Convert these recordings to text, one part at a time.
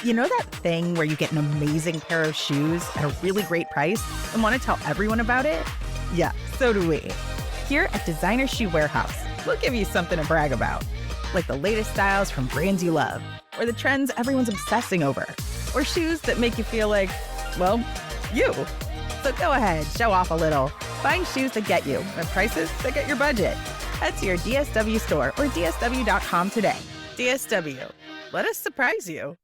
You know that thing where you get an amazing pair of shoes at a really great price and want to tell everyone about it? Yeah, so do we. Here at Designer Shoe Warehouse, we'll give you something to brag about, like the latest styles from brands you love, or the trends everyone's obsessing over, or shoes that make you feel like, well, you. So go ahead, show off a little. Find shoes that get you at prices that get your budget. Head to your DSW store or dsw.com today. DSW, let us surprise you.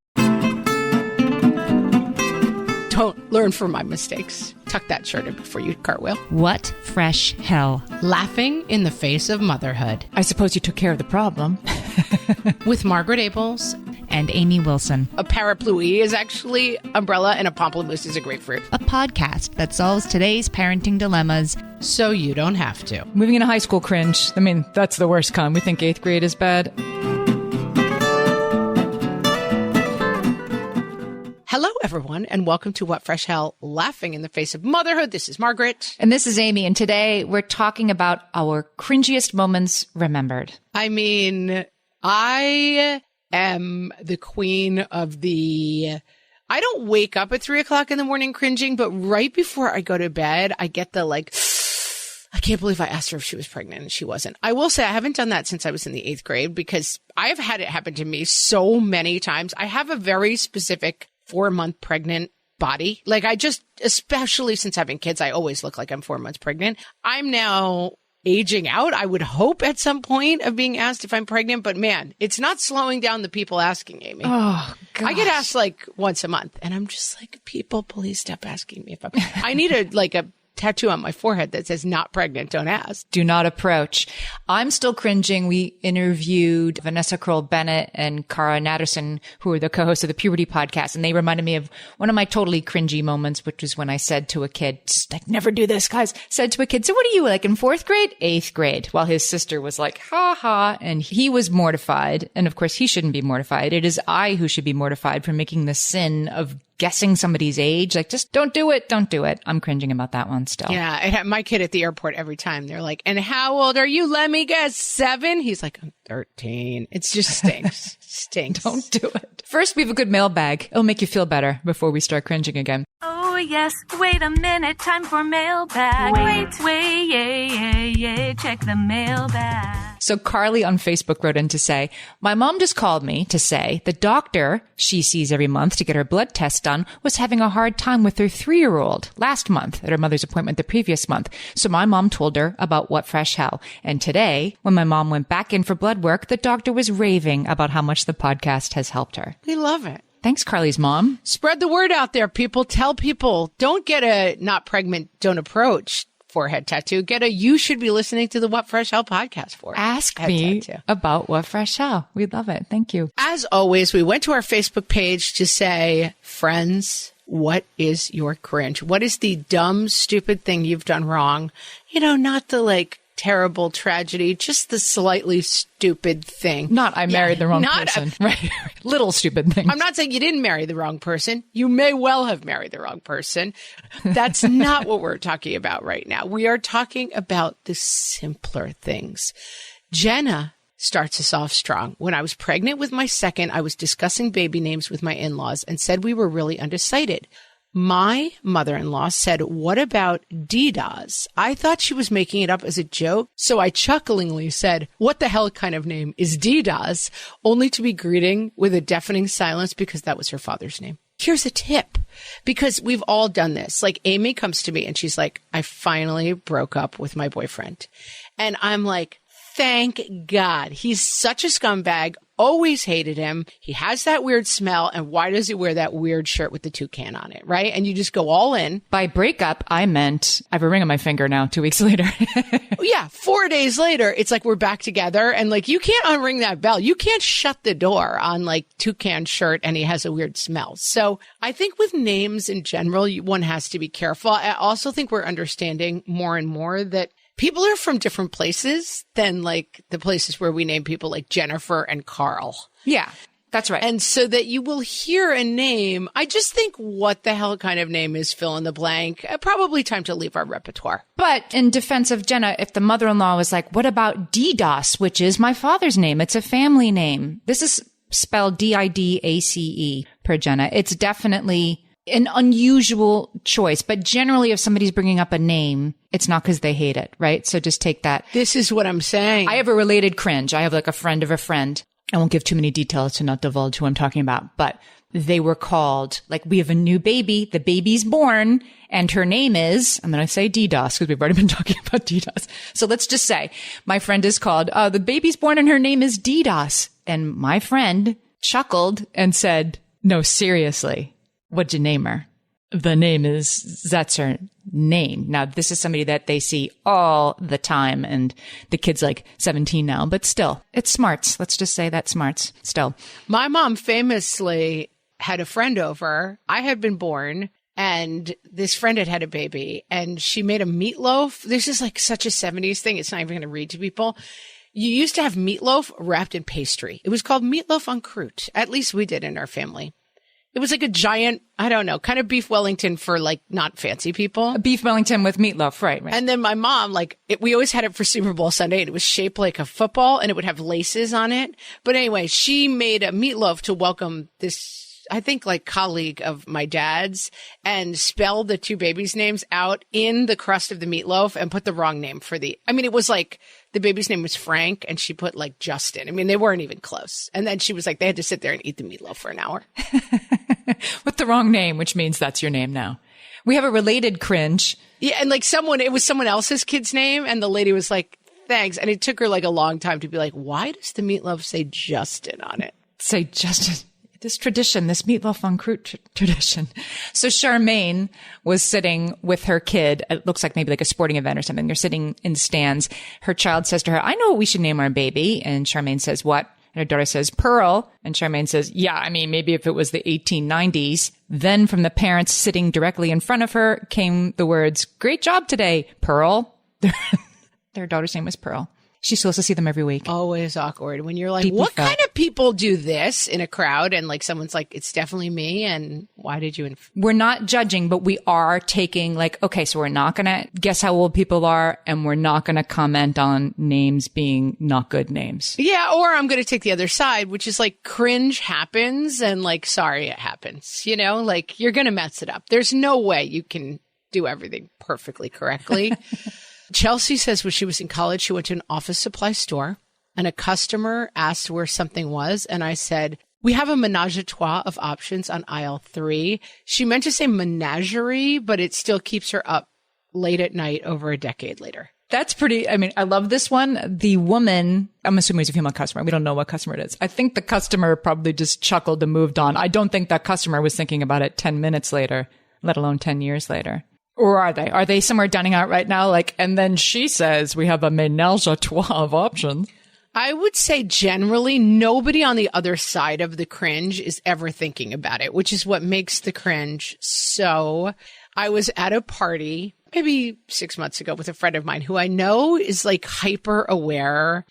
Don't learn from my mistakes. Tuck that shirt in before you cartwheel. What fresh hell? Laughing in the face of motherhood. I suppose you took care of the problem. With Margaret Abels and Amy Wilson. A parapluie is actually umbrella and a pamplemousse is a grapefruit. A podcast that solves today's parenting dilemmas so you don't have to. Moving into high school cringe. I mean, that's the worst kind. We think 8th grade is bad. Hello, everyone, and welcome to What Fresh Hell, Laughing in the Face of Motherhood. This is Margaret. And this is Amy, and today we're talking about our cringiest moments remembered. I mean, I am the queen of the... I don't wake up at 3 o'clock in the morning cringing, but right before I go to bed, I get the I can't believe I asked her if she was pregnant and she wasn't. I will say I haven't done that since I was in the 8th grade because I have had it happen to me so many times. I have a very specific 4-month pregnant body. Like I just, especially since having kids, I always look like I'm 4 months pregnant. I'm now aging out, I would hope at some point of being asked if I'm pregnant, but man, it's not slowing down the people asking, Amy. Oh, gosh. I get asked once a month and I'm just like, people, please stop asking me if I need a tattoo on my forehead that says not pregnant, don't ask. Do not approach. I'm still cringing. We interviewed Vanessa Kroll-Bennett and Cara Natterson, who are the co-hosts of the Puberty podcast, and they reminded me of one of my totally cringy moments, which was when I said to a kid, just never do this, guys, said to a kid, so what are you, in 4th grade? 8th grade. While his sister was like, ha ha, and he was mortified. And of course, he shouldn't be mortified. It is I who should be mortified for making the sin of guessing somebody's age. Just don't do it. Don't do it. I'm cringing about that one still. Yeah. My kid at the airport every time, they're like, and how old are you? Let me guess. 7? He's like, I'm 13. It's just stinks. Stinks. Don't do it. First, we have a good mailbag. It'll make you feel better before we start cringing again. Oh, yes. Wait a minute. Time for mailbag. Wait. Check the mailbag. So Carly on Facebook wrote in to say, my mom just called me to say the doctor she sees every month to get her blood test done was having a hard time with her 3-year-old last month at her mother's appointment the previous month. So my mom told her about What Fresh Hell. And today, when my mom went back in for blood work, the doctor was raving about how much the podcast has helped her. We love it. Thanks, Carly's mom. Spread the word out there, people. Tell people, don't get a not pregnant, don't approach forehead tattoo. Get a you should be listening to the What Fresh Hell podcast for. Ask me about What Fresh Hell. We love it. Thank you. As always, we went to our Facebook page to say, friends, what is your cringe? What is the dumb, stupid thing you've done wrong? Not the terrible tragedy, just the slightly stupid thing. Not I married the wrong person. Right. Little stupid things. I'm not saying you didn't marry the wrong person. You may well have married the wrong person. That's not what we're talking about right now. We are talking about the simpler things. Jenna starts us off strong. When I was pregnant with my second, I was discussing baby names with my in-laws and said we were really undecided. My mother-in-law said, what about Didas? I thought she was making it up as a joke, so I chucklingly said, what the hell kind of name is Didas? Only to be greeting with a deafening silence because that was her father's name. Here's a tip, because we've all done this. Amy comes to me and she's like, I finally broke up with my boyfriend. And I'm like, thank God. He's such a scumbag. Always hated him. He has that weird smell. And why does he wear that weird shirt with the toucan on it? Right. And you just go all in. By breakup, I meant I have a ring on my finger now 2 weeks later. Yeah. 4 days later, it's like we're back together and you can't unring that bell. You can't shut the door on toucan shirt and he has a weird smell. So I think with names in general, one has to be careful. I also think we're understanding more and more that people are from different places than the places where we name people like Jennifer and Carl. Yeah, that's right. And so that you will hear a name. I just think what the hell kind of name is fill in the blank. Probably time to leave our repertoire. But in defense of Jenna, if the mother-in-law was like, what about Didas, which is my father's name? It's a family name. This is spelled Didace. per Jenna. It's definitely an unusual choice, but generally if somebody's bringing up a name, it's not because they hate it, right? So just take that. This is what I'm saying. I have a related cringe. I have like a friend of a friend. I won't give too many details to not divulge who I'm talking about, but they were called, like, we have a new baby. The baby's born and her name is, I'm going to say DDoS because we've already been talking about DDoS. So let's just say my friend is called, the baby's born and her name is DDoS. And my friend chuckled and said, no, seriously. What'd you name her? The name is, that's her name. Now, this is somebody that they see all the time, and the kid's like 17 now, but still, it's smarts. Let's just say that's smarts still. My mom famously had a friend over. I had been born, and this friend had had a baby, and she made a meatloaf. This is like such a 70s thing. It's not even going to read to people. You used to have meatloaf wrapped in pastry. It was called meatloaf en croûte. At least we did in our family. It was like a giant, I don't know, kind of beef Wellington for like not fancy people. A beef Wellington with meatloaf, right. And then my mom, like, we always had it for Super Bowl Sunday. And it was shaped like a football and it would have laces on it. But anyway, she made a meatloaf to welcome this, I think, like colleague of my dad's, and spelled the two babies' names out in the crust of the meatloaf and put the wrong name for it was like the baby's name was Frank and she put like Justin. I mean, they weren't even close. And then she was like, they had to sit there and eat the meatloaf for an hour. With the wrong name, which means that's your name now. We have a related cringe. Yeah. And like it was someone else's kid's name. And the lady was like, thanks. And it took her like a long time to be like, why does the meatloaf say Justin on it? Say Justin. This tradition, this meatloaf en croûte tradition. So Charmaine was sitting with her kid. It looks like maybe like a sporting event or something. They're sitting in stands. Her child says to her, I know what we should name our baby. And Charmaine says, what? And her daughter says, Pearl. And Charmaine says, yeah, I mean, maybe if it was the 1890s. Then from the parents sitting directly in front of her came the words, great job today, Pearl. Their daughter's name was Pearl. She's supposed to see them every week. Always awkward when you're like, Deeply what felt. kind of people do this in a crowd? And like someone's like, it's definitely me. And why did you? We're not judging, but we are taking like, okay, so we're not going to guess how old people are, and we're not going to comment on names being not good names. Yeah. Or I'm going to take the other side, which is like cringe happens and like, sorry, it happens. You know, like you're going to mess it up. There's no way you can do everything perfectly correctly. Chelsea says when she was in college, she went to an office supply store and a customer asked where something was. And I said, we have a menage a trois of options on aisle 3. She meant to say menagerie, but it still keeps her up late at night over a decade later. That's pretty, I mean, I love this one. The woman, I'm assuming it's a female customer. We don't know what customer it is. I think the customer probably just chuckled and moved on. I don't think that customer was thinking about it 10 minutes later, let alone 10 years later. Or are they? Are they somewhere dining out right now? Like, and then she says, we have a menage a trois of options. I would say generally nobody on the other side of the cringe is ever thinking about it, which is what makes the cringe so. I was at a party maybe 6 months ago with a friend of mine who I know is like hyper aware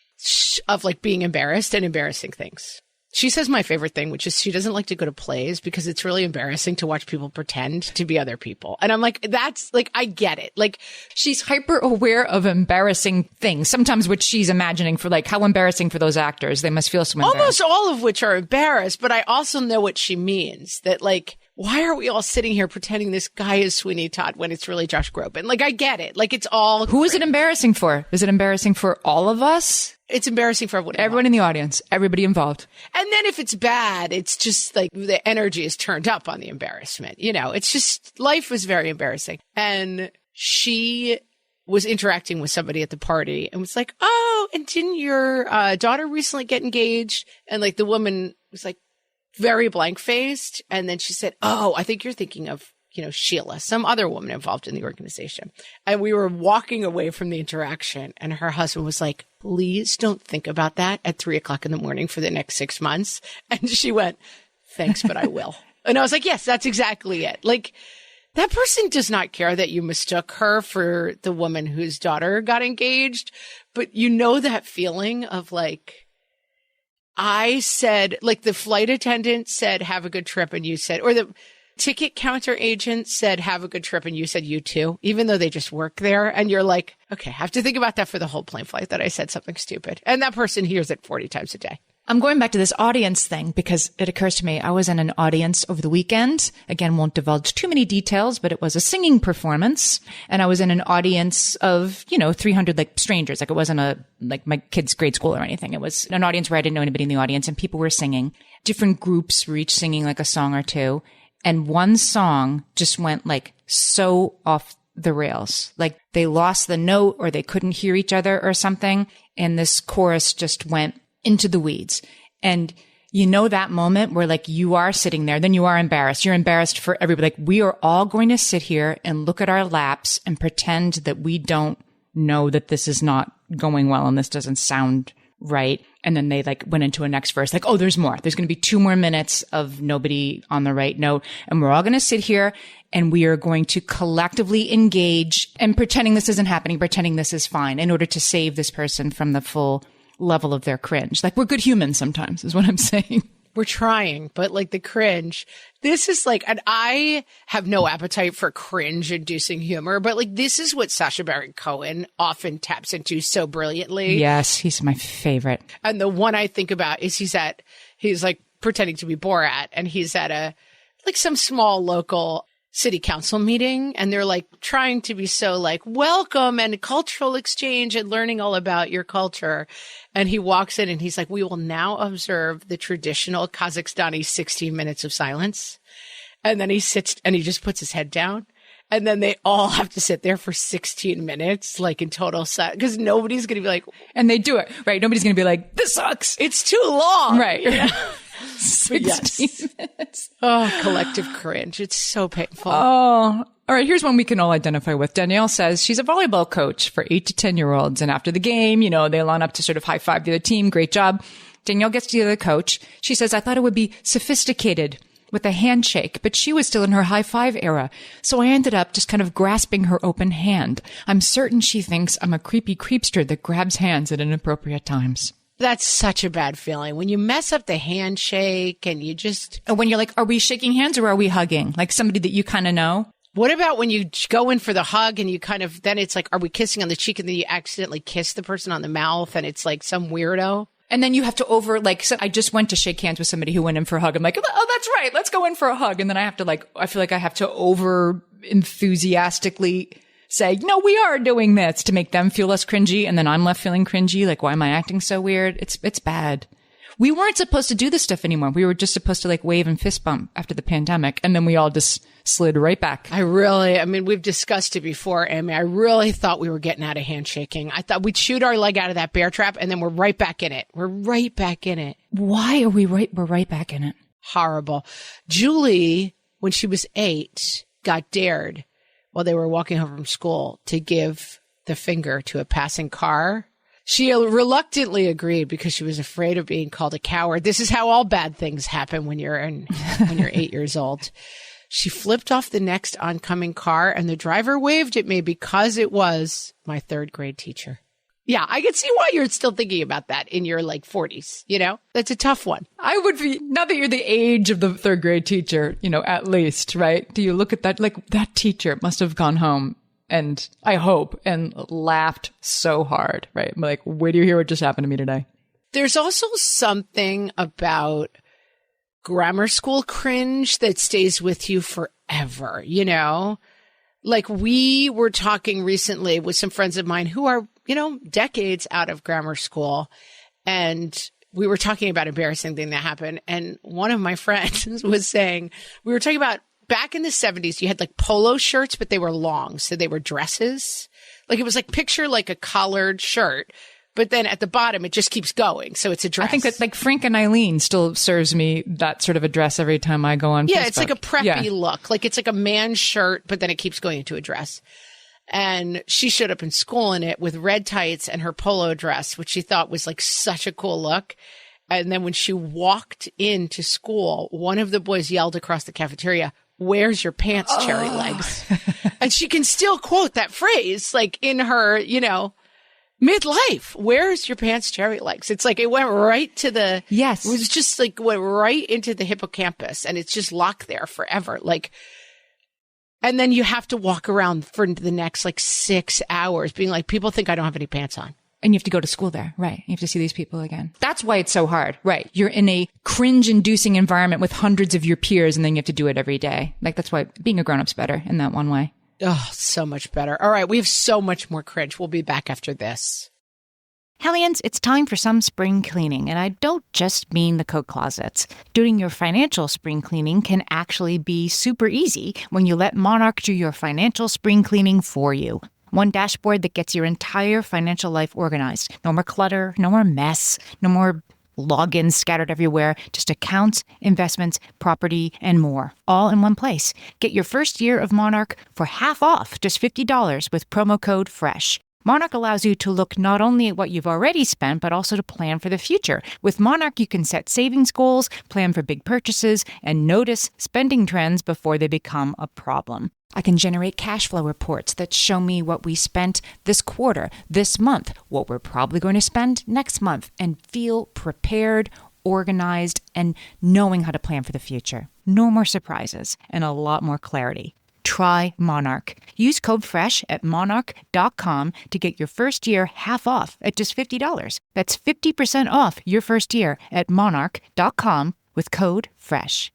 of like being embarrassed and embarrassing things. She says my favorite thing, which is she doesn't like to go to plays because it's really embarrassing to watch people pretend to be other people. And I'm like, that's like, I get it. Like, she's hyper aware of embarrassing things. Sometimes what she's imagining for like how embarrassing for those actors. They must feel so embarrassed. Almost all of which are embarrassed, but I also know what she means. That like, why are we all sitting here pretending this guy is Sweeney Todd when it's really Josh Groban? Like, I get it. Like, it's all. Who is it embarrassing for? Is it embarrassing for all of us? It's embarrassing for everyone. Everyone in the audience, everybody involved. And then if it's bad, it's just like the energy is turned up on the embarrassment. You know, it's just, life was very embarrassing. And she was interacting with somebody at the party and was like, oh, and didn't your daughter recently get engaged? And like the woman was like very blank faced. And then she said, oh, I think you're thinking of, you know, Sheila, some other woman involved in the organization. And we were walking away from the interaction and her husband was like, please don't think about that at 3:00 in the morning for the next 6 months. And she went, thanks, but I will. And I was like, yes, that's exactly it. Like, that person does not care that you mistook her for the woman whose daughter got engaged. But you know that feeling of like, I said, like the flight attendant said, have a good trip. And you said, or the ticket counter agent said, have a good trip. And you said, you too, even though they just work there. And you're like, okay, I have to think about that for the whole plane flight that I said something stupid. And that person hears it 40 times a day. I'm going back to this audience thing because it occurs to me I was in an audience over the weekend. Again, won't divulge too many details, but it was a singing performance. And I was in an audience of, 300 like strangers. Like it wasn't like my kid's grade school or anything. It was an audience where I didn't know anybody in the audience and people were singing. Different groups were each singing like a song or two. And one song just went like so off the rails. Like they lost the note or they couldn't hear each other or something. And this chorus just went into the weeds. And that moment where like you are sitting there, then you are embarrassed. You're embarrassed for everybody. Like we are all going to sit here and look at our laps and pretend that we don't know that this is not going well and this doesn't sound right. And then they like went into a next verse, like, oh, there's more. There's going to be 2 more minutes of nobody on the right note. And we're all going to sit here and we are going to collectively engage and pretending this isn't happening, pretending this is fine in order to save this person from the full level of their cringe. Like we're good humans sometimes is what I'm saying. We're trying, but like the cringe, this is like, and I have no appetite for cringe inducing humor, but like this is what Sacha Baron Cohen often taps into so brilliantly. Yes, he's my favorite. And the one I think about is he's like pretending to be Borat and he's at some small local city council meeting and they're like trying to be so like welcome and cultural exchange and learning all about your culture. And he walks in and he's like, we will now observe the traditional Kazakhstani 16 minutes of silence. And then he sits and he just puts his head down. And then they all have to sit there for 16 minutes, like in total silence, because nobody's going to be like, and they do it, right? Nobody's going to be like, this sucks. It's too long. Right. Yeah. 16 minutes. Oh, collective cringe. It's so painful. Oh, all right. Here's one we can all identify with. Danielle says she's a volleyball coach for 8 to 10-year-olds. And after the game, they line up to sort of high five the other team. Great job. Danielle gets to the other coach. She says, I thought it would be sophisticated with a handshake, but she was still in her high five era. So I ended up just kind of grasping her open hand. I'm certain she thinks I'm a creepy creepster that grabs hands at inappropriate times. That's such a bad feeling when you mess up the handshake and you just. And when you're like, are we shaking hands or are we hugging? Like somebody that you kind of know? What about when you go in for the hug and you kind of, then it's like, are we kissing on the cheek and then you accidentally kiss the person on the mouth and it's like some weirdo? And then you have to so I just went to shake hands with somebody who went in for a hug. I'm like, oh, that's right. Let's go in for a hug. And then I feel like I have to over enthusiastically say, no, we are doing this to make them feel less cringy. And then I'm left feeling cringy. Like, why am I acting so weird? It's bad. We weren't supposed to do this stuff anymore. We were just supposed to like wave and fist bump after the pandemic. And then we all just slid right back. We've discussed it before, Amy. I really thought we were getting out of handshaking. I thought we'd shoot our leg out of that bear trap and then we're right back in it. We're right back in it. Why are we're right back in it? Horrible. Julie, when she was 8, got dared while they were walking home from school to give the finger to a passing car. She reluctantly agreed because she was afraid of being called a coward. This is how all bad things happen when you're 8 years old. She flipped off the next oncoming car and the driver waved at me because it was my 3rd grade teacher. Yeah, I can see why you're still thinking about that in your 40s, That's a tough one. I would be, not that you're the age of the 3rd grade teacher, at least, right? Do you look at that, like that teacher must have gone home and I hope and laughed so hard, right? I'm like, wait till you hear what just happened to me today. There's also something about grammar school cringe that stays with you forever, Like we were talking recently with some friends of mine who are, decades out of grammar school. And we were talking about an embarrassing thing that happened. And one of my friends was saying, we were talking about back in the 70s, you had like polo shirts, but they were long. So they were dresses. Like it was like picture like a collared shirt. But then at the bottom, it just keeps going. So it's a dress. I think that like Frank and Eileen still serves me that sort of a dress every time I go on Facebook. Yeah, it's like a preppy look. Like it's like a man's shirt, but then it keeps going into a dress. And she showed up in school in it with red tights and her polo dress, which she thought was like such a cool look. And then when she walked into school, one of the boys yelled across the cafeteria, "Where's your pants, cherry legs?" And she can still quote that phrase like in her, midlife. "Where's your pants, cherry legs?" It's like it went right to the, yes. It was just like went right into the hippocampus and it's just locked there forever. Like, and then you have to walk around for the next 6 hours being like, people think I don't have any pants on. And you have to go to school there. Right. You have to see these people again. That's why it's so hard. Right. You're in a cringe inducing environment with hundreds of your peers and then you have to do it every day. Like that's why being a grown-up's better in that one way. Oh, so much better. All right. We have so much more cringe. We'll be back after this. Hellions, it's time for some spring cleaning, and I don't just mean the coat closets. Doing your financial spring cleaning can actually be super easy when you let Monarch do your financial spring cleaning for you. One dashboard that gets your entire financial life organized. No more clutter, no more mess, no more logins scattered everywhere, just accounts, investments, property, and more, all in one place. Get your first year of Monarch for half off, just $50 with promo code FRESH. Monarch allows you to look not only at what you've already spent, but also to plan for the future. With Monarch, you can set savings goals, plan for big purchases, and notice spending trends before they become a problem. I can generate cash flow reports that show me what we spent this quarter, this month, what we're probably going to spend next month, and feel prepared, organized, and knowing how to plan for the future. No more surprises and a lot more clarity. Try Monarch. Use code FRESH at monarch.com to get your first year half off at just $50. That's 50% off your first year at monarch.com with code FRESH.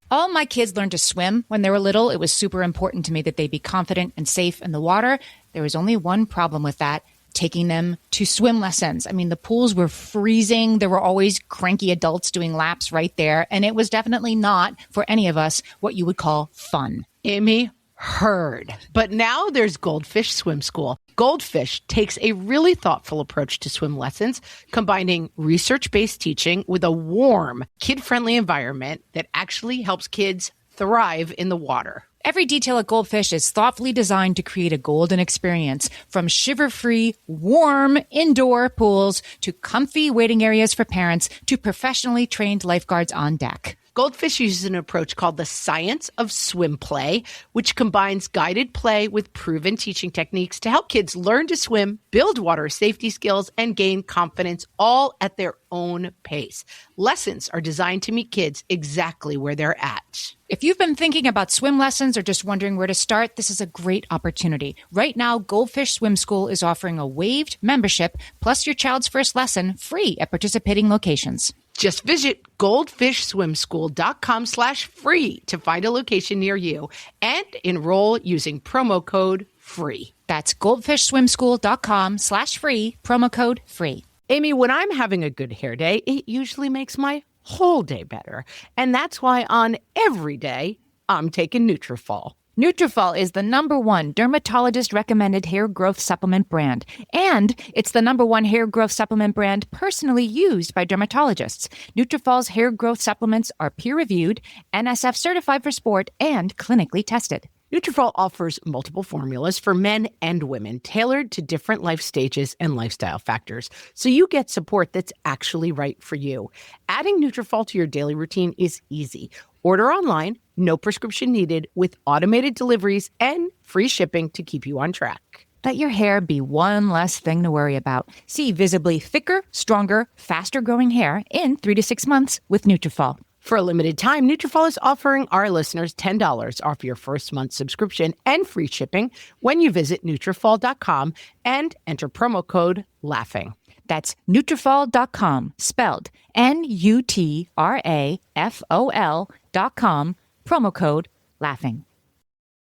All my kids learned to swim when they were little. It was super important to me that they be confident and safe in the water. There was only one problem with that, taking them to swim lessons. I mean, the pools were freezing. There were always cranky adults doing laps right there. And it was definitely not, for any of us, what you would call fun. Amy, heard. But now there's Goldfish Swim School. Goldfish takes a really thoughtful approach to swim lessons, combining research-based teaching with a warm, kid-friendly environment that actually helps kids thrive in the water. Every detail at Goldfish is thoughtfully designed to create a golden experience, from shiver-free, warm indoor pools to comfy waiting areas for parents to professionally trained lifeguards on deck. Goldfish uses an approach called the science of swim play, which combines guided play with proven teaching techniques to help kids learn to swim, build water safety skills, and gain confidence, all at their own pace. Lessons are designed to meet kids exactly where they're at. If you've been thinking about swim lessons or just wondering where to start, this is a great opportunity. Right now, Goldfish Swim School is offering a waived membership plus your child's first lesson free at participating locations. Just visit goldfishswimschool.com/free to find a location near you and enroll using promo code FREE. That's goldfishswimschool.com/free, promo code FREE. Amy, when I'm having a good hair day, it usually makes my whole day better. And that's why on every day, I'm taking Nutrafol. Nutrafol is the #1 dermatologist-recommended hair growth supplement brand. And it's the #1 hair growth supplement brand personally used by dermatologists. Nutrafol's hair growth supplements are peer-reviewed, NSF certified for sport, and clinically tested. Nutrafol offers multiple formulas for men and women, tailored to different life stages and lifestyle factors, so you get support that's actually right for you. Adding Nutrafol to your daily routine is easy. Order online, no prescription needed, with automated deliveries and free shipping to keep you on track. Let your hair be one less thing to worry about. See visibly thicker, stronger, faster-growing hair in 3 to 6 months with Nutrafol. For a limited time, Nutrafol is offering our listeners $10 off your first month subscription and free shipping when you visit Nutrafol.com and enter promo code LAUGHING. That's Nutrafol.com, spelled Nutrafol.com, promo code LAUGHING.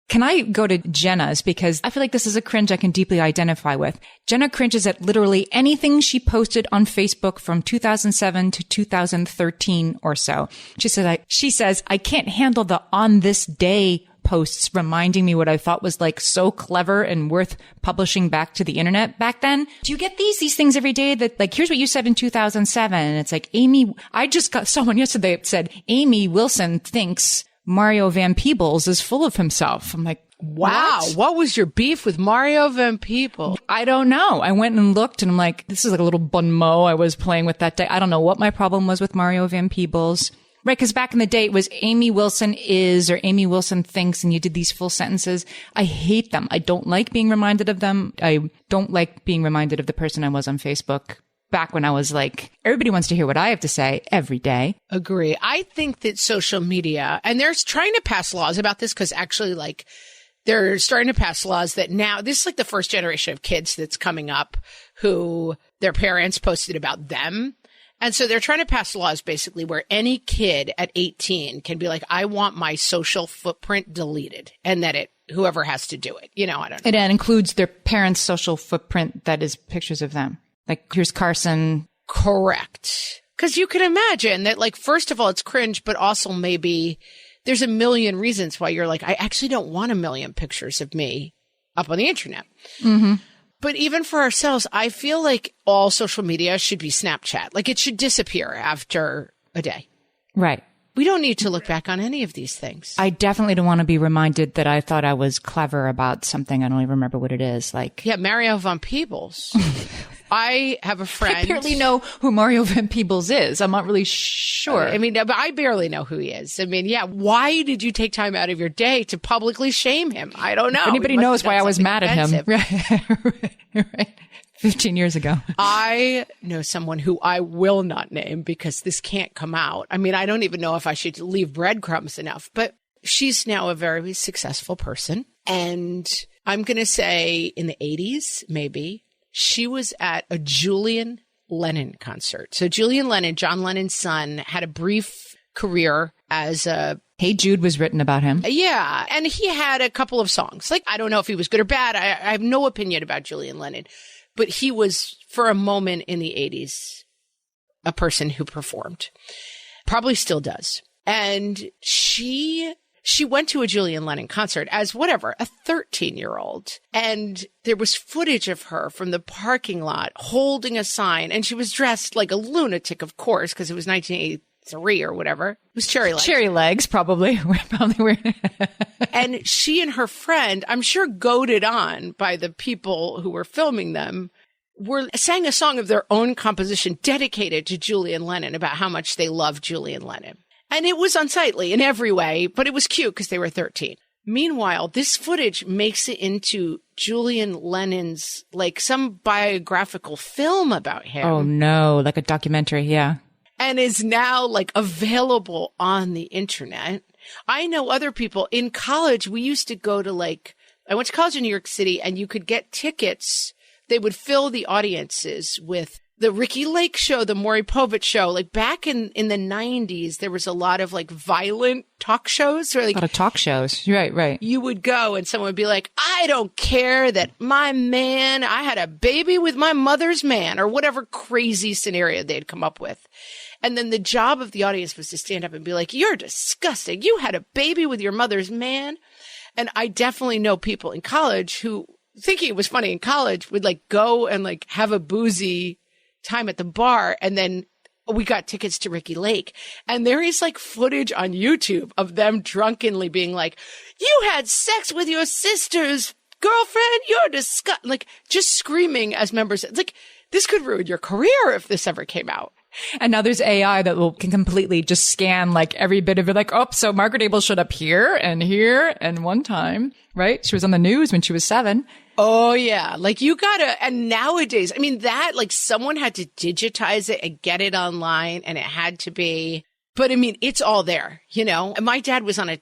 Can I go to Jenna's? Because I feel like this is a cringe I can deeply identify with. Jenna cringes at literally anything she posted on Facebook from 2007 to 2013 or so. She says, I can't handle the on this day posts reminding me what I thought was like so clever and worth publishing back to the internet back then. Do you get these things every day that like, here's what you said in 2007. And it's like, I just got someone yesterday that said, Amy Wilson thinks Mario Van Peebles is full of himself. I'm like, wow, what was your beef with Mario Van Peebles? I don't know. I went and looked and I'm like, this is like a little bon mot I was playing with that day. I don't know what my problem was with Mario Van Peebles. Right, because back in the day it was Amy Wilson is or Amy Wilson thinks, and you did these full sentences. I hate them. I don't like being reminded of them. I don't like being reminded of the person I was on Facebook back when I was like, everybody wants to hear what I have to say every day. Agree. I think that social media, and they're trying to pass laws about this because actually like they're starting to pass laws that now, this is like the first generation of kids that's coming up who their parents posted about them. And so they're trying to pass laws basically where any kid at 18 can be like, I want my social footprint deleted, and that whoever has to do it. I don't know. It includes their parents' social footprint that is pictures of them. Like, here's Carson. Correct. Because you can imagine that, like, first of all, it's cringe, but also maybe there's a million reasons why you're like, I actually don't want a million pictures of me up on the internet. Mm-hmm. But even for ourselves, I feel like all social media should be Snapchat. Like, it should disappear after a day. Right. We don't need to look back on any of these things. I definitely don't want to be reminded that I thought I was clever about something. I don't even remember what it is. Like, yeah, Mario Van Peebles. I have a friend. I barely know who Mario Van Peebles is. I'm not really sure. But I barely know who he is. Yeah. Why did you take time out of your day to publicly shame him? I don't know. If anybody knows why I was mad offensive. at him. Right. 15 years ago. I know someone who I will not name because this can't come out. I don't even know if I should leave breadcrumbs enough, but she's now a very successful person. And I'm going to say in the 80s, maybe, she was at a Julian Lennon concert. So Julian Lennon, John Lennon's son, had a brief career as a... Hey Jude was written about him. Yeah. And he had a couple of songs. Like, I don't know if he was good or bad. I have no opinion about Julian Lennon. But he was, for a moment in the 80s, a person who performed. Probably still does. And she went to a Julian Lennon concert as whatever, a 13-year-old. And there was footage of her from the parking lot holding a sign. And she was dressed like a lunatic, of course, because it was 1983 or whatever. It was Cherry Legs. Cherry Legs, probably. And she and her friend, I'm sure goaded on by the people who were filming them, sang a song of their own composition dedicated to Julian Lennon about how much they love Julian Lennon. And it was unsightly in every way, but it was cute because they were 13. Meanwhile, this footage makes it into Julian Lennon's, like, some biographical film about him. Oh, no. Like a documentary. Yeah. And is now, like, available on the internet. I know other people in college. We used to go to, like, I went to college in New York City, and you could get tickets. They would fill the audiences with the Ricky Lake show, the Maury Povich show. Like, back in the 90s, there was a lot of, like, violent talk shows. Or, like, a lot of talk shows. Right. You would go and someone would be like, I don't care that I had a baby with my mother's man, or whatever crazy scenario they'd come up with. And then the job of the audience was to stand up and be like, you're disgusting. You had a baby with your mother's man. And I definitely know people in college who, thinking it was funny in college, would, like, go and, like, have a boozy time at the bar. And then we got tickets to Ricky Lake. And there is, like, footage on YouTube of them drunkenly being like, you had sex with your sister's girlfriend. You're disgusting. Like, just screaming as members. It's like, this could ruin your career if this ever came out. And now there's AI that can completely just scan, like, every bit of it. Like, oh, so Margaret Abel showed up here and one time, right? She was on the news when she was 7. Oh, yeah. Like, you gotta, and nowadays, that, like, someone had to digitize it and get it online, and it had to be, but it's all there, And my dad was on a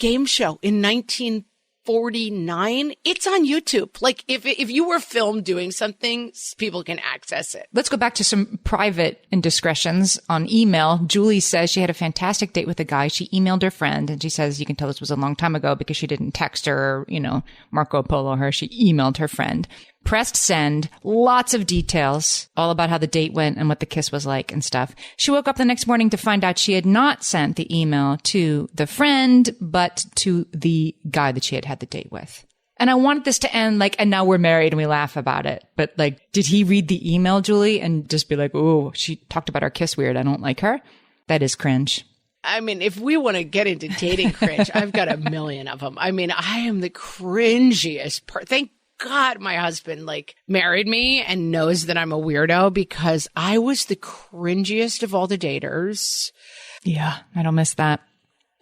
game show in 1949. It's on YouTube. Like, if you were filmed doing something, people can access it. Let's go back to some private indiscretions on email. Julie says she had a fantastic date with a guy. She emailed her friend, and she says, you can tell this was a long time ago because she didn't text her or, Marco Polo her. She emailed her friend. Pressed send, lots of details, all about how the date went and what the kiss was like and stuff. She woke up the next morning to find out she had not sent the email to the friend, but to the guy that she had the date with. And I wanted this to end like, and now we're married and we laugh about it. But like, did he read the email, Julie, and just be like, oh, she talked about our kiss weird. I don't like her. That is cringe. If we want to get into dating cringe, I've got a million of them. I am the cringiest Thank God my husband married me and knows that I'm a weirdo, because I was the cringiest of all the daters. Yeah, I don't miss that.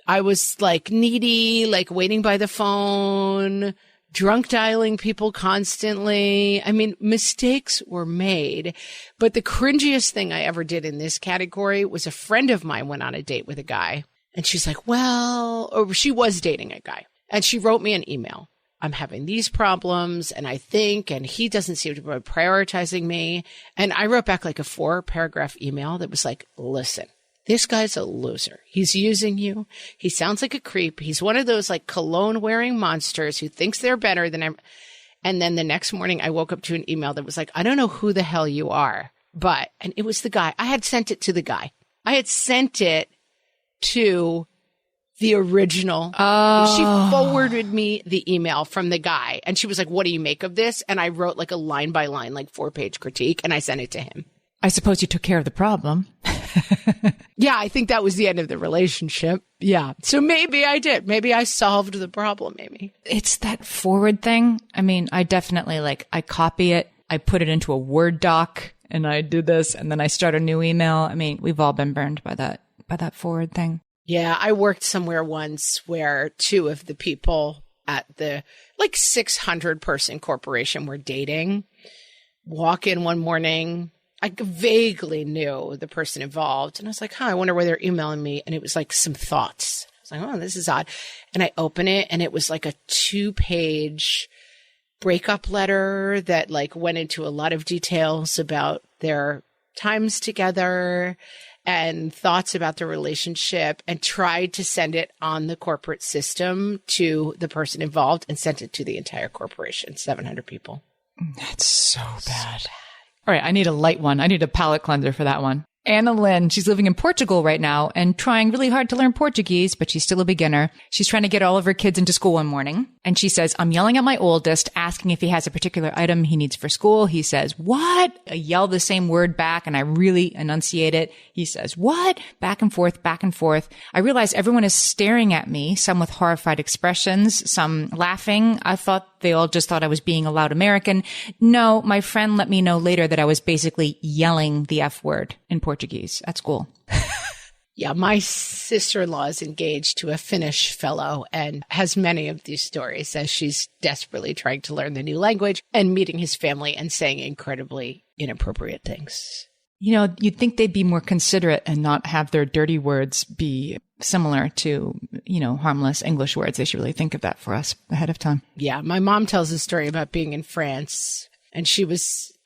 I was needy, waiting by the phone, drunk dialing people constantly. Mistakes were made. But the cringiest thing I ever did in this category was a friend of mine went on a date with a guy, and she's like, or she was dating a guy, and she wrote me an email. I'm having these problems and and he doesn't seem to be prioritizing me. And I wrote back like a 4-paragraph email that was like, listen, this guy's a loser. He's using you. He sounds like a creep. He's one of those like cologne wearing monsters who thinks they're better than I'm. And then the next morning I woke up to an email that was like, I don't know who the hell you are, and it was the guy. I had sent it to the guy. I had sent it to the original. She forwarded me the email from the guy and she was like, what do you make of this? And I wrote like a line by line, like 4-page critique and I sent it to him. I suppose you took care of the problem. Yeah, I think that was the end of the relationship. Yeah. So maybe I did. Maybe I solved the problem, maybe. It's that forward thing. I mean, I definitely I copy it. I put it into a Word doc and I do this and then I start a new email. I mean, we've all been burned by that forward thing. Yeah, I worked somewhere once where 2 of the people at the 600 person corporation were dating. Walk in one morning, I vaguely knew the person involved. And I was like, I wonder why they're emailing me. And it was like some thoughts. I was like, oh, this is odd. And I open it and it was like a 2-page breakup letter that went into a lot of details about their times together and thoughts about the relationship, and tried to send it on the corporate system to the person involved and sent it to the entire corporation, 700 people. That's so bad. All right, I need a light one. I need a palate cleanser for that one. Anna Lynn, she's living in Portugal right now and trying really hard to learn Portuguese, but she's still a beginner. She's trying to get all of her kids into school one morning. And she says, I'm yelling at my oldest, asking if he has a particular item he needs for school. He says, what? I yell the same word back and I really enunciate it. He says, what? Back and forth, back and forth. I realize everyone is staring at me, some with horrified expressions, some laughing. I thought they all just thought I was being a loud American. No, my friend let me know later that I was basically yelling the F word in Portuguese at school. Yeah, my sister-in-law is engaged to a Finnish fellow and has many of these stories as she's desperately trying to learn the new language and meeting his family and saying incredibly inappropriate things. You know, you'd think they'd be more considerate and not have their dirty words be similar to, harmless English words. They should really think of that for us ahead of time. Yeah, my mom tells a story about being in France and she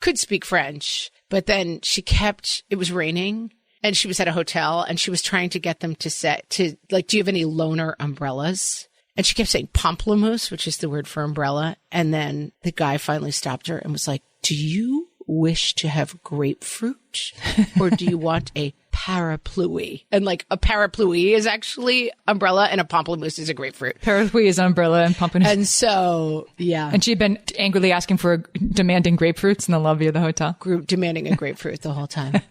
could speak French, but then it was raining. And she was at a hotel and she was trying to get them do you have any loaner umbrellas? And she kept saying pamplemousse, which is the word for umbrella. And then the guy finally stopped her and was like, do you wish to have grapefruit or do you want a parapluie? And a parapluie is actually umbrella and a pamplemousse is a grapefruit. Parapluie is umbrella and pamplemousse. And so, yeah. And she'd been angrily demanding grapefruits in the lobby of the hotel. Demanding a grapefruit the whole time.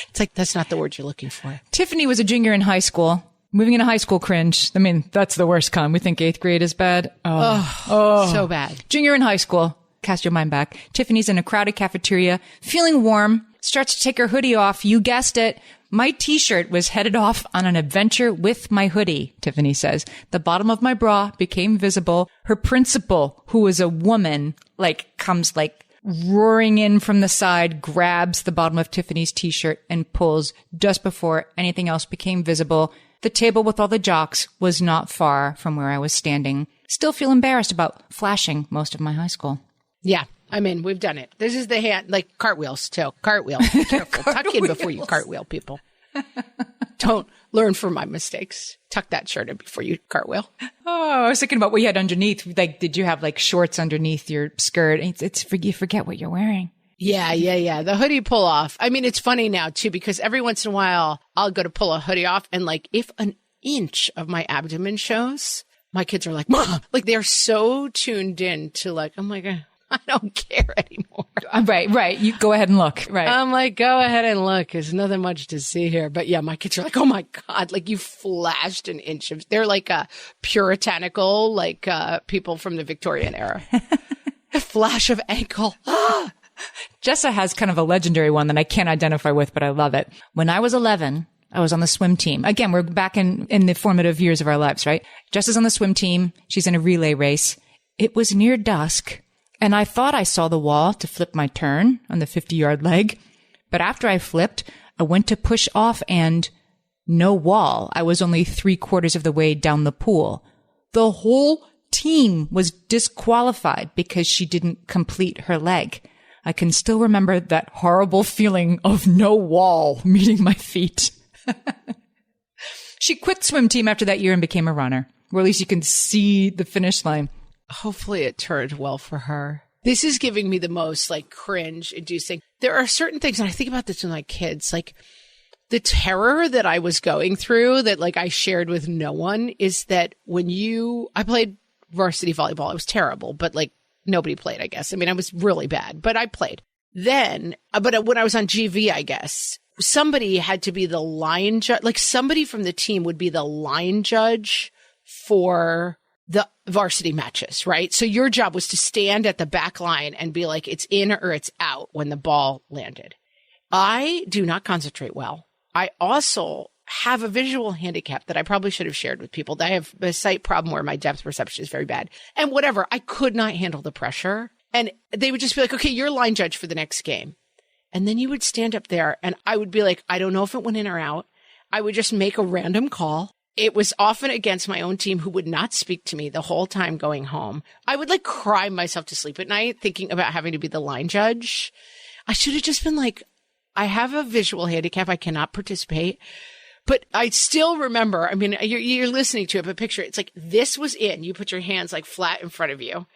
It's that's not the word you're looking for. Tiffany was a junior in high school. Moving into high school cringe. I mean, that's the worst kind. We think 8th grade is bad. Oh, so bad. Junior in high school. Cast your mind back. Tiffany's in a crowded cafeteria, feeling warm, starts to take her hoodie off. You guessed it. My t-shirt was headed off on an adventure with my hoodie, Tiffany says. The bottom of my bra became visible. Her principal, who is a woman, comes roaring in from the side, grabs the bottom of Tiffany's t-shirt and pulls just before anything else became visible. The table with all the jocks was not far from where I was standing. Still feel embarrassed about flashing most of my high school. Yeah. I mean, we've done it. This is the hand, cartwheels too. Cartwheel. Be careful. Tuck in before you cartwheel, people. Don't learn from my mistakes. Tuck that shirt in before you cartwheel. Oh, I was thinking about what you had underneath. Did you have shorts underneath your skirt? You forget what you're wearing. Yeah. The hoodie pull off. I mean, it's funny now too, because every once in a while I'll go to pull a hoodie off and if an inch of my abdomen shows, my kids are like, Mom! They're so tuned in to oh my God. I don't care anymore. Right. You go ahead and look. Right. I'm go ahead and look. There's nothing much to see here. But yeah, my kids are oh my God, you flashed an inch of, they're a puritanical, people from the Victorian era. A flash of ankle. Jessa has kind of a legendary one that I can't identify with, but I love it. When I was 11, I was on the swim team. Again, we're back in the formative years of our lives, right? Jessa's on the swim team. She's in a relay race. It was near dusk. And I thought I saw the wall to flip my turn on the 50-yard leg. But after I flipped, I went to push off and no wall. I was only 3/4 of the way down the pool. The whole team was disqualified because she didn't complete her leg. I can still remember that horrible feeling of no wall meeting my feet. She quit swim team after that year and became a runner, or at least you can see the finish line. Hopefully it turned well for her. This is giving me the most like cringe inducing. There are certain things, and I think about this with my kids, like the terror that I was going through that like I shared with no one is that I played varsity volleyball. It was terrible, but like nobody played, I guess. I mean, I was really bad, but I played. Then, but when I was on GV, I guess, somebody had to be the line judge, like somebody from the team would be the line judge for the varsity matches, right? So your job was to stand at the back line and be like, it's in or it's out when the ball landed. I do not concentrate well. I also have a visual handicap that I probably should have shared with people. I have a sight problem where my depth perception is very bad. And whatever, I could not handle the pressure. And they would just be like, okay, you're line judge for the next game. And then you would stand up there and I would be like, I don't know if it went in or out. I would just make a random call. It was often against my own team who would not speak to me the whole time going home. I would like cry myself to sleep at night thinking about having to be the line judge. I should have just been like, I have a visual handicap. I cannot participate. But I still remember, I mean, you're listening to it, but picture it. It's like this was in. You put your hands like flat in front of you.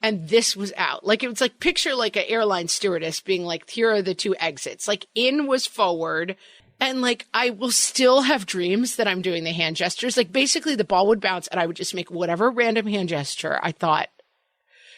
And this was out. Like, it was like, picture like an airline stewardess being like, here are the two exits. Like, in was forward. And like, I will still have dreams that I'm doing the hand gestures. Like, basically the ball would bounce and I would just make whatever random hand gesture I thought,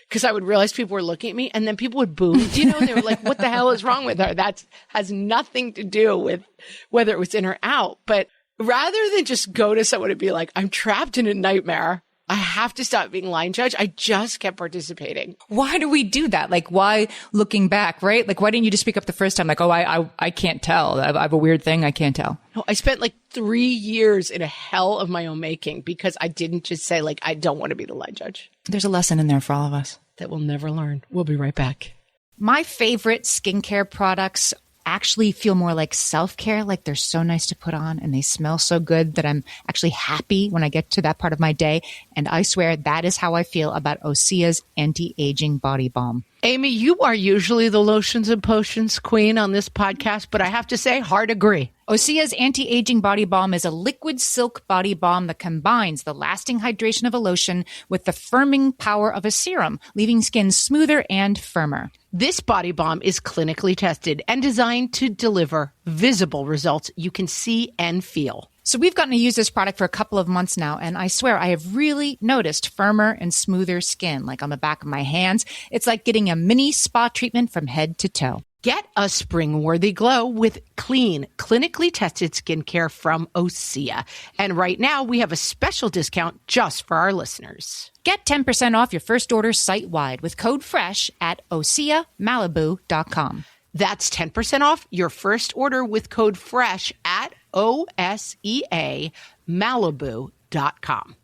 because I would realize people were looking at me and then people would boo. You know, they were like, what the hell is wrong with her? That has nothing to do with whether it was in or out. But rather than just go to someone and be like, I'm trapped in a nightmare, I have to stop being line judge, I just kept participating. Why do we do that? Like, why, looking back, right? Like, why didn't you just speak up the first time? Like, oh, I can't tell. I have a weird thing. I can't tell. No, I spent like 3 years in a hell of my own making because I didn't just say like, I don't want to be the line judge. There's a lesson in there for all of us that we'll never learn. We'll be right back. My favorite skincare products actually feel more like self-care, like they're so nice to put on and they smell so good that I'm actually happy when I get to that part of my day. And I swear that is how I feel about Osea's anti-aging body balm. Amy, you are usually the lotions and potions queen on this podcast, but I have to say, hard agree. Osea's anti-aging body balm is a liquid silk body balm that combines the lasting hydration of a lotion with the firming power of a serum, leaving skin smoother and firmer. This body balm is clinically tested and designed to deliver visible results you can see and feel. So we've gotten to use this product for a couple of months now, and I swear I have really noticed firmer and smoother skin, like on the back of my hands. It's like getting a mini spa treatment from head to toe. Get a spring-worthy glow with clean, clinically tested skincare from Osea. And right now, we have a special discount just for our listeners. Get 10% off your first order site-wide with code FRESH at OseaMalibu.com. That's 10% off your first order with code FRESH at OSEAMalibu.com.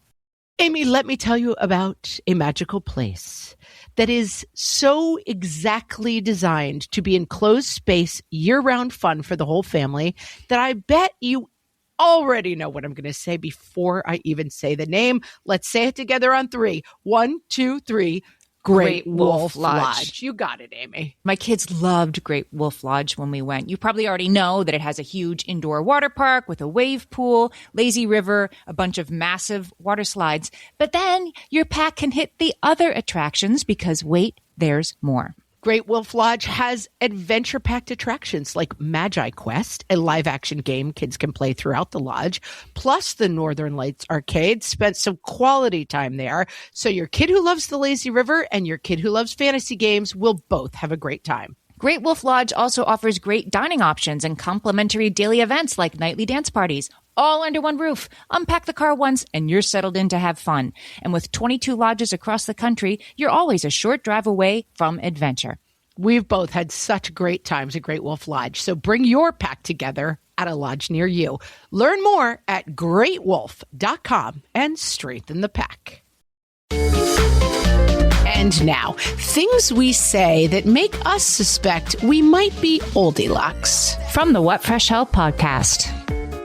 Amy, let me tell you about a magical place that is so exactly designed to be enclosed space, year-round fun for the whole family that I bet you already know what I'm going to say before I even say the name. Let's say it together on 3. 1, 2, 3. Great Wolf Lodge. You got it, Amy. My kids loved Great Wolf Lodge when we went. You probably already know that it has a huge indoor water park with a wave pool, lazy river, a bunch of massive water slides. But then your pack can hit the other attractions because wait, there's more. Great Wolf Lodge has adventure-packed attractions like Magi Quest, a live-action game kids can play throughout the lodge, plus the Northern Lights Arcade. Spent some quality time there, so your kid who loves the lazy river and your kid who loves fantasy games will both have a great time. Great Wolf Lodge also offers great dining options and complimentary daily events like nightly dance parties, all under one roof. Unpack the car once and you're settled in to have fun. And with 22 lodges across the country, you're always a short drive away from adventure. We've both had such great times at Great Wolf Lodge, so bring your pack together at a lodge near you. Learn more at greatwolf.com and strengthen the pack. And now, things we say that make us suspect we might be oldie-locks. From the What Fresh Hell podcast.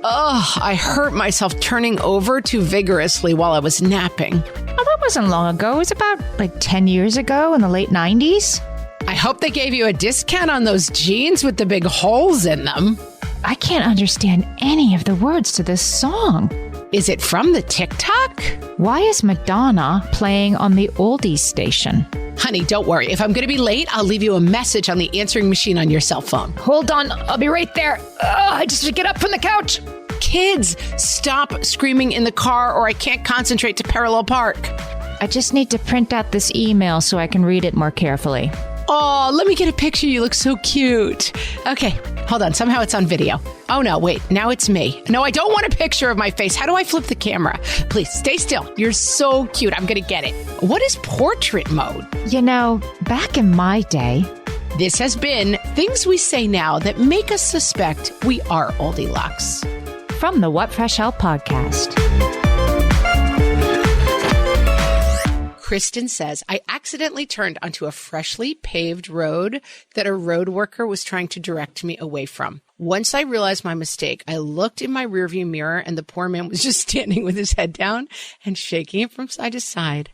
Oh, I hurt myself turning over too vigorously while I was napping. Now, that wasn't long ago. It was about 10 years ago in the late 90s. I hope they gave you a discount on those jeans with the big holes in them. I can't understand any of the words to this song. Is it from the TikTok? Why is Madonna playing on the oldies station? Honey, don't worry. If I'm going to be late, I'll leave you a message on the answering machine on your cell phone. Hold on, I'll be right there. I just have to get up from the couch. Kids, stop screaming in the car or I can't concentrate to parallel park. I just need to print out this email so I can read it more carefully. Oh, let me get a picture. You look so cute. Okay, hold on. Somehow it's on video. Oh, no, wait. Now it's me. No, I don't want a picture of my face. How do I flip the camera? Please, stay still. You're so cute. I'm going to get it. What is portrait mode? You know, back in my day... This has been Things We Say Now That Make Us Suspect We Are Oldie-Locks. From the What Fresh Hell podcast. Kristen says, I accidentally turned onto a freshly paved road that a road worker was trying to direct me away from. Once I realized my mistake, I looked in my rearview mirror and the poor man was just standing with his head down and shaking it from side to side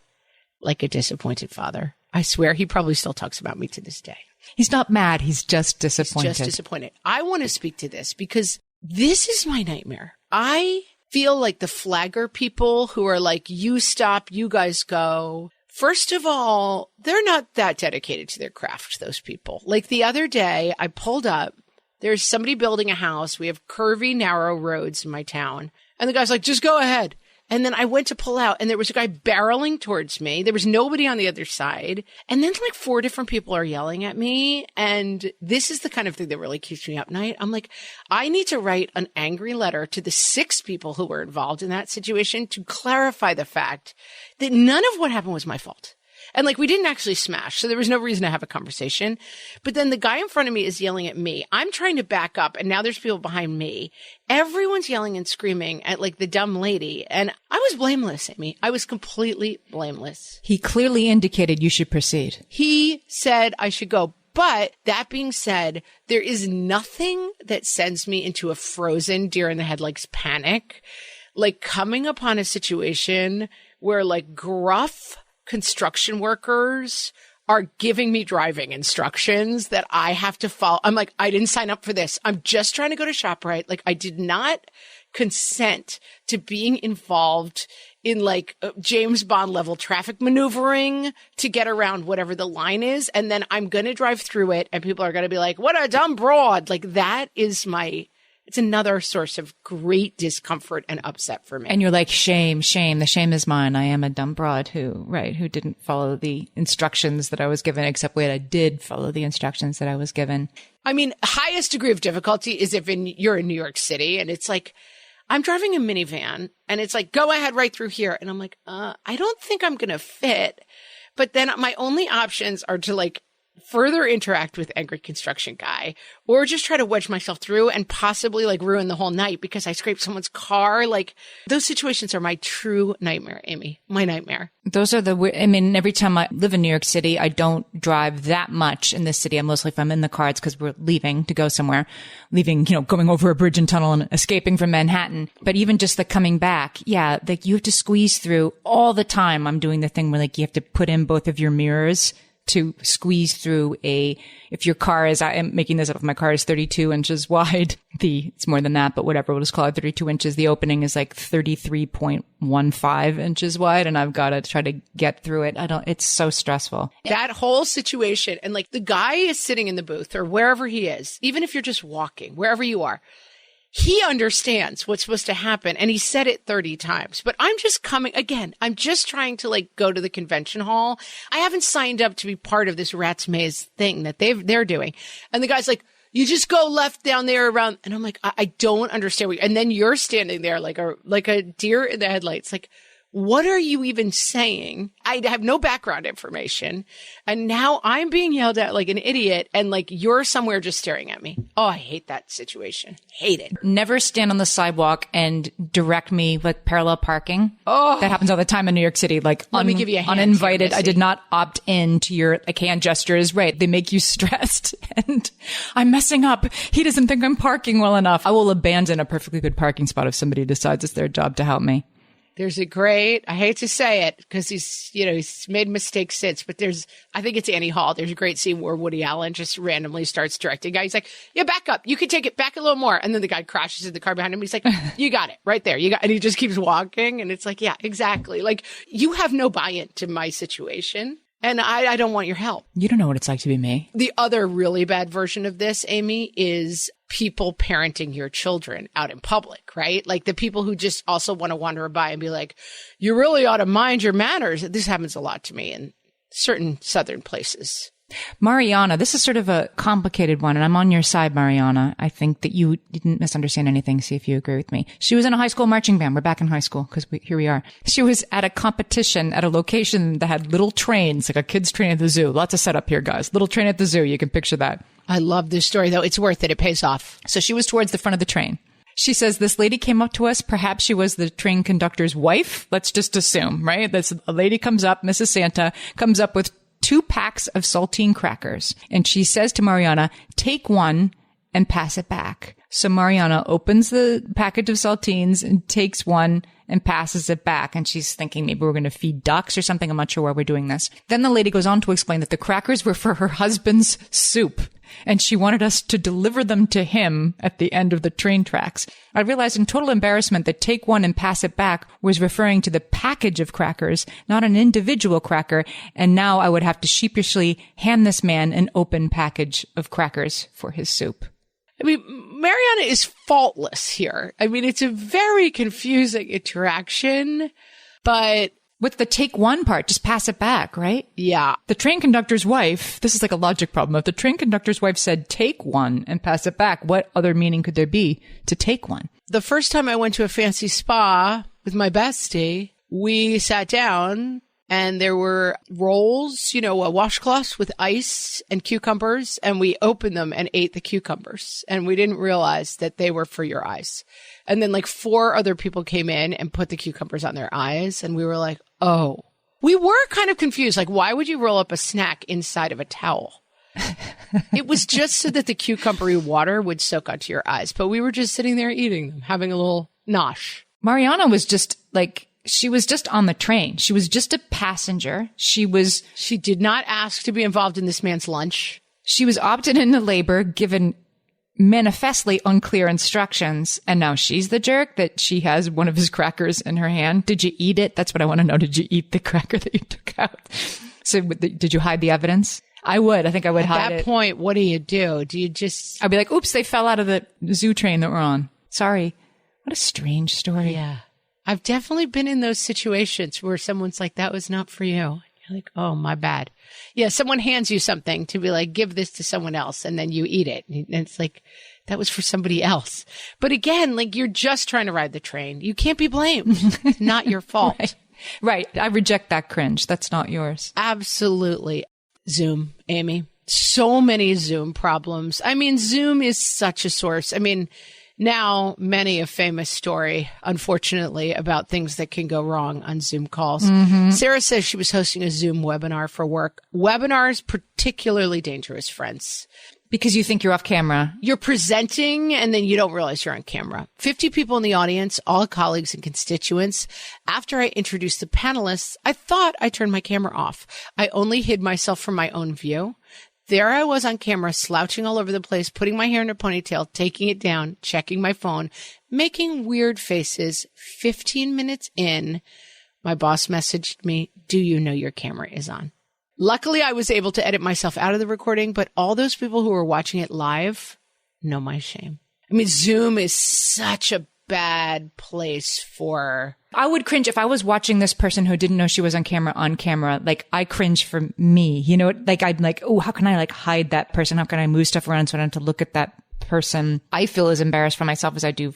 like a disappointed father. I swear he probably still talks about me to this day. He's not mad. He's just disappointed. He's just disappointed. I want to speak to this because this is my nightmare. I feel like the flagger people who are like, you stop, you guys go. First of all, they're not that dedicated to their craft, those people. Like the other day, I pulled up. There's somebody building a house. We have curvy, narrow roads in my town. And the guy's like, just go ahead. And then I went to pull out and there was a guy barreling towards me. There was nobody on the other side. And then like 4 different people are yelling at me. And this is the kind of thing that really keeps me up at night. I'm like, I need to write an angry letter to the 6 people who were involved in that situation to clarify the fact that none of what happened was my fault. And like, we didn't actually smash, so there was no reason to have a conversation. But then the guy in front of me is yelling at me. I'm trying to back up, and now there's people behind me. Everyone's yelling and screaming at like the dumb lady. And I was blameless, Amy. I was completely blameless. He clearly indicated you should proceed. He said I should go. But that being said, there is nothing that sends me into a frozen deer in the headlights panic, like coming upon a situation where like gruff construction workers are giving me driving instructions that I have to follow. I'm like, I didn't sign up for this. I'm just trying to go to ShopRite. Like, I did not consent to being involved in like James Bond level traffic maneuvering to get around whatever the line is. And then I'm going to drive through it and people are going to be like, what a dumb broad. Like that is it's another source of great discomfort and upset for me. And you're like, shame. The shame is mine. I am a dumb broad who didn't follow the instructions that I was given, except wait, I did follow the instructions that I was given. I mean, highest degree of difficulty is if you're in New York City and it's like, I'm driving a minivan and it's like, go ahead right through here. And I'm like, I don't think I'm going to fit. But then my only options are to like further interact with angry construction guy or just try to wedge myself through and possibly like ruin the whole night because I scraped someone's car. Like those situations are my true nightmare, Amy, my nightmare. Those are every time I live in New York City, I don't drive that much in this city. If I'm in the car, it's because we're leaving to go somewhere, going over a bridge and tunnel and escaping from Manhattan. But even just the coming back, yeah, like you have to squeeze through all the time. I'm doing the thing where like you have to put in both of your mirrors to squeeze through if your car is, I am making this up, if my car is 32 inches wide, it's more than that, but whatever, we'll just call it 32 inches. The opening is like 33.15 inches wide and I've got to try to get through it. It's so stressful. That whole situation. And like the guy is sitting in the booth or wherever he is, even if you're just walking, wherever you are, he understands what's supposed to happen. And he said it 30 times, but I'm just I'm just trying to like go to the convention hall. I haven't signed up to be part of this rat's maze thing that they're doing. And the guy's like, you just go left down there around. And I'm like, I don't understand. And then you're standing there like a deer in the headlights. Like, what are you even saying? I have no background information. And now I'm being yelled at like an idiot and like you're somewhere just staring at me. Oh, I hate that situation. Hate it. Never stand on the sidewalk and direct me with parallel parking. Oh, that happens all the time in New York City. Like let me give you a hand uninvited. Here, I did not opt in to your hand gestures. Right. They make you stressed and I'm messing up. He doesn't think I'm parking well enough. I will abandon a perfectly good parking spot if somebody decides it's their job to help me. There's a great, I hate to say it because he's made mistakes since, but I think it's Annie Hall. There's a great scene where Woody Allen just randomly starts directing a guy. He's like, yeah, back up. You can take it back a little more. And then the guy crashes in the car behind him. He's like, you got it right there. And he just keeps walking. And it's like, yeah, exactly. Like you have no buy-in to my situation. And I don't want your help. You don't know what it's like to be me. The other really bad version of this, Amy, is people parenting your children out in public, right? Like the people who just also want to wander by and be like, you really ought to mind your manners. This happens a lot to me in certain southern places. Mariana, this is sort of a complicated one, and I'm on your side, Mariana. I think that you didn't misunderstand anything. See if you agree with me. She was in a high school marching band. We're back in high school because here we are. She was at a competition at a location that had little trains, like a kid's train at the zoo. Lots of setup here, guys. Little train at the zoo. You can picture that. I love this story, though. It's worth it. It pays off. So she was towards the front of the train. She says this lady came up to us. Perhaps she was the train conductor's wife. Let's just assume, right? A lady comes up, Mrs. Santa, comes up with 2 packs of saltine crackers. And she says to Mariana, take one and pass it back. So Mariana opens the package of saltines and takes one and passes it back. And she's thinking maybe we're going to feed ducks or something. I'm not sure why we're doing this. Then the lady goes on to explain that the crackers were for her husband's soup. And she wanted us to deliver them to him at the end of the train tracks. I realized in total embarrassment that take one and pass it back was referring to the package of crackers, not an individual cracker. And now I would have to sheepishly hand this man an open package of crackers for his soup. I mean, Mariana is faultless here. I mean, it's a very confusing interaction, but with the take one part, just pass it back, right? Yeah. The train conductor's wife, this is like a logic problem. If the train conductor's wife said take one and pass it back, what other meaning could there be to take one? The first time I went to a fancy spa with my bestie, we sat down and there were rolls, washcloths with ice and cucumbers, and we opened them and ate the cucumbers. And we didn't realize that they were for your eyes. And then 4 other people came in and put the cucumbers on their eyes. And we were like, oh. We were kind of confused. Like, why would you roll up a snack inside of a towel? It was just so that the cucumbery water would soak onto your eyes. But we were just sitting there eating them, having a little nosh. Mariana was just she was just on the train. She was just a passenger. She did not ask to be involved in this man's lunch. She was opted into labor, given manifestly unclear instructions. And now she's the jerk that she has one of his crackers in her hand. Did you eat it? That's what I want to know. Did you eat the cracker that you took out? So did you hide the evidence? I would. I think I would hide it. At that point, what do you do? Do you just... I'd be like, oops, they fell out of the zoo train that we're on. Sorry. What a strange story. Yeah. I've definitely been in those situations where someone's like, that was not for you. You're like, oh, my bad. Yeah, someone hands you something to be like, give this to someone else, and then you eat it. And it's like, that was for somebody else. But again, you're just trying to ride the train. You can't be blamed. It's not your fault. Right. I reject that cringe. That's not yours. Absolutely. Zoom, Amy. So many Zoom problems. I mean, Zoom is such a source. I mean, now many a famous story, unfortunately, about things that can go wrong on Zoom calls. Mm-hmm. Sarah says she was hosting a Zoom webinar for work. Webinars, particularly dangerous, friends. Because you think you're off camera. You're presenting and then you don't realize you're on camera. 50 people in the audience, all colleagues and constituents. After I introduced the panelists, I thought I turned my camera off. I only hid myself from my own view. There I was on camera, slouching all over the place, putting my hair in a ponytail, taking it down, checking my phone, making weird faces. 15 minutes in, my boss messaged me, do you know your camera is on? Luckily, I was able to edit myself out of the recording, but all those people who were watching it live know my shame. I mean, Zoom is such a bad place for... I would cringe if I was watching this person who didn't know she was on camera. I cringe for me, I'd like, oh, how can I hide that person? How can I move stuff around so I don't have to look at that person? I feel as embarrassed for myself as I do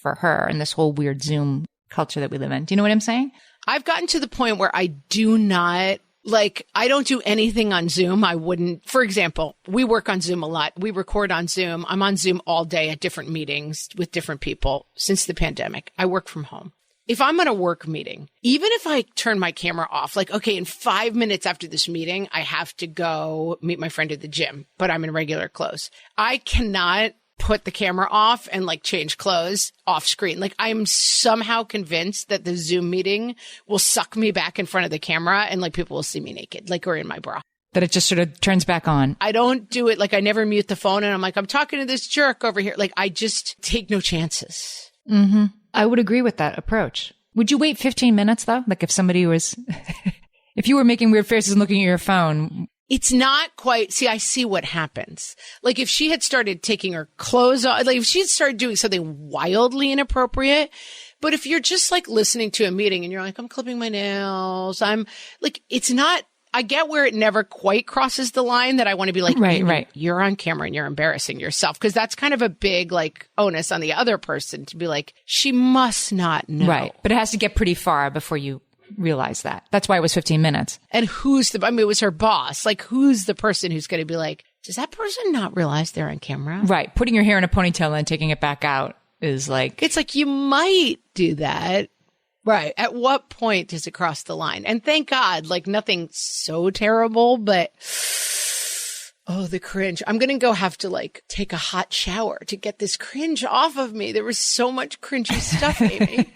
for her in this whole weird Zoom culture that we live in. Do you know what I'm saying? I've gotten to the point where I do not... I don't do anything on Zoom. I wouldn't, for example, we work on Zoom a lot. We record on Zoom. I'm on Zoom all day at different meetings with different people since the pandemic. I work from home. If I'm on a work meeting, even if I turn my camera off, okay, in 5 minutes after this meeting, I have to go meet my friend at the gym, but I'm in regular clothes. I cannot put the camera off and like change clothes off screen. Like I'm somehow convinced that the Zoom meeting will suck me back in front of the camera and like people will see me naked, like or in my bra. That it just sort of turns back on. I don't do it. Like I never mute the phone and I'm like, I'm talking to this jerk over here. Like I just take no chances. Mm-hmm. I would agree with that approach. Would you wait 15 minutes though? Like if somebody was, if you were making weird faces and looking at your phone. It's not quite, see, I see what happens. Like if she had started taking her clothes off, like if she had started doing something wildly inappropriate, but if you're just like listening to a meeting and you're like, I'm clipping my nails, I'm like, it's not, I get where it never quite crosses the line that I want to be like, right. You're on camera and you're embarrassing yourself. Cause that's kind of a big like onus on the other person to be like, she must not know. Right. But it has to get pretty far before you realize that. That's why it was 15 minutes. And it was her boss. Like, who's the person who's going to be like, does that person not realize they're on camera? Right. Putting your hair in a ponytail and taking it back out is like. It's like, you might do that. Right. At what point does it cross the line? And thank God, like nothing so terrible, but oh, the cringe. I'm going to go have to like take a hot shower to get this cringe off of me. There was so much cringy stuff, Amy.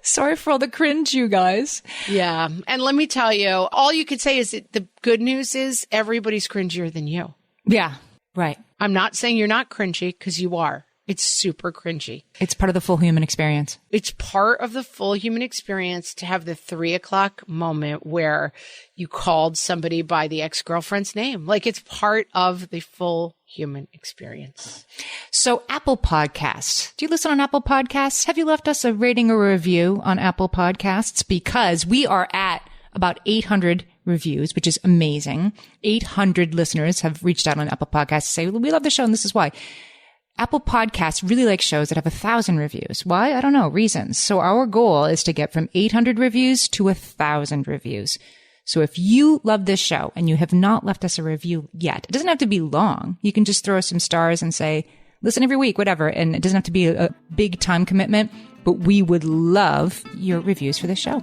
Sorry for all the cringe, you guys. Yeah. And let me tell you, all you could say is that the good news is everybody's cringier than you. Yeah. Right. I'm not saying you're not cringy because you are. It's super cringy. It's part of the full human experience. It's part of the full human experience to have the 3:00 moment where you called somebody by the ex-girlfriend's name. Like it's part of the full human experience. So Apple Podcasts. Do you listen on Apple Podcasts? Have you left us a rating or a review on Apple Podcasts? Because we are at about 800 reviews, which is amazing. 800 listeners have reached out on Apple Podcasts to say, we love the show and this is why. Apple Podcasts really like shows that have 1,000 reviews. Why? I don't know. Reasons. So our goal is to get from 800 reviews to 1,000 reviews. So if you love this show and you have not left us a review yet, it doesn't have to be long. You can just throw us some stars and say, listen every week, whatever. And it doesn't have to be a big time commitment, but we would love your reviews for this show.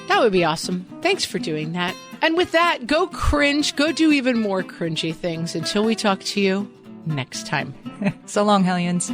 That would be awesome. Thanks for doing that. And with that, go cringe, go do even more cringy things until we talk to you next time. So long, Hellions.